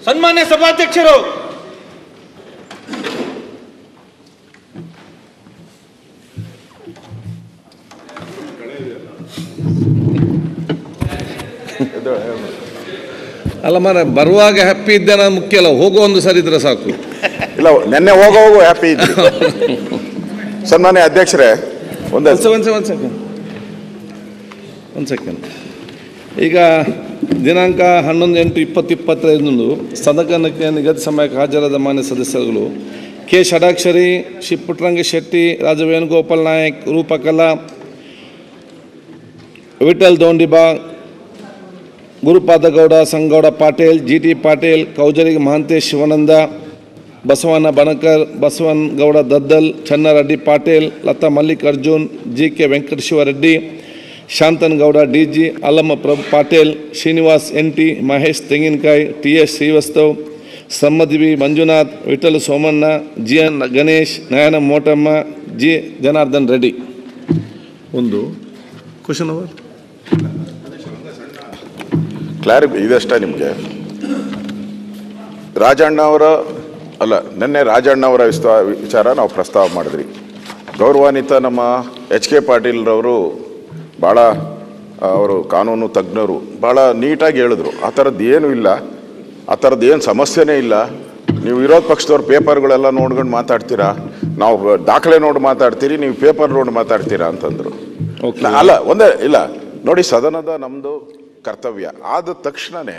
ಸನ್ಮಾನ್ಯ ಸಭಾಧ್ಯಕ್ಷರು, ಅಲ್ಲ ಮರ ಬರುವಾಗ ಹ್ಯಾಪಿ ಇದ್ದೇನೆ ಮುಖ್ಯ ಅಲ್ಲ, ಹೋಗೋ ಒಂದು ಸರಿ ಇದ್ರೆ ಸಾಕು. ಇಲ್ಲ, ನೆನ್ನೆ ಹೋಗೋ ಹ್ಯಾಪಿ ಇದ್ರಿ. ಸನ್ಮಾನ್ಯ ಅಧ್ಯಕ್ಷರೇ, ಒಂದು ಸೆಕೆಂಡ್. ಈಗ ದಿನಾಂಕ 11/8/2025 ಸದನಕ್ಕೆ ನಿಗದಿತ ಸಮಯಕ್ಕೆ ಹಾಜರಾದ ಮಾನ್ಯ ಸದಸ್ಯರುಗಳು K. Shadakshari, Shri Puttaranga Shetty, Raja Venugopal Nayak, Roopakala, Vithal Dondiba, Gurupadagouda, Sangouda Patil, G T Patil, Koujari Mahantesh Shivananda, Basavanna Banakar, Basavanagouda Daddal, Channareddy Patil, Latha Mallikarjun, G K Venkateshwarareddy, Shanthanagouda D G, Allamma Prabhu Patil, Srinivas N T, Mahesh Tenginakai, T S Srivastav, ಸಮ್ಮದಿವಿ Manjunath, Vithal Somanna, G N Ganesh, Nayana Motamma, G Janardhan Reddy. ಒಂದು ಕ್ವಶನ್ ಅವರ್ ಇದಷ್ಟೇ ನಿಮಗೆ. ರಾಜಣ್ಣ ಅವರ ಅಲ್ಲ, ನಿನ್ನೆ ರಾಜಣ್ಣ ಅವರ ವಿಚಾರ ನಾವು ಪ್ರಸ್ತಾವ ಮಾಡಿದ್ರಿ. ಗೌರವಾನ್ವಿತ ನಮ್ಮ ಎಚ್ ಕೆ ಪಾಟೀಲ್ರವರು ಭಾಳ, ಅವರು ಕಾನೂನು ತಜ್ಞರು, ಭಾಳ ನೀಟಾಗಿ ಹೇಳಿದ್ರು. ಆ ಥರದ್ದು ಏನೂ ಇಲ್ಲ, ಆ ಥರದ್ದು ಏನು ಸಮಸ್ಯೆನೇ ಇಲ್ಲ. ನೀವು ವಿರೋಧ ಪಕ್ಷದವ್ರು ಪೇಪರ್ಗಳೆಲ್ಲ ನೋಡ್ಕೊಂಡು ಮಾತಾಡ್ತೀರಾ, ನಾವು ದಾಖಲೆ ನೋಡಿ ಮಾತಾಡ್ತೀರಿ, ನೀವು ಪೇಪರ್ ನೋಡಿ ಮಾತಾಡ್ತೀರಾ ಅಂತಂದರು. ಅಲ್ಲ, ಒಂದೇ ಇಲ್ಲ ನೋಡಿ, ಸದನದ ನಮ್ಮದು ಕರ್ತವ್ಯ ಆದ ತಕ್ಷಣವೇ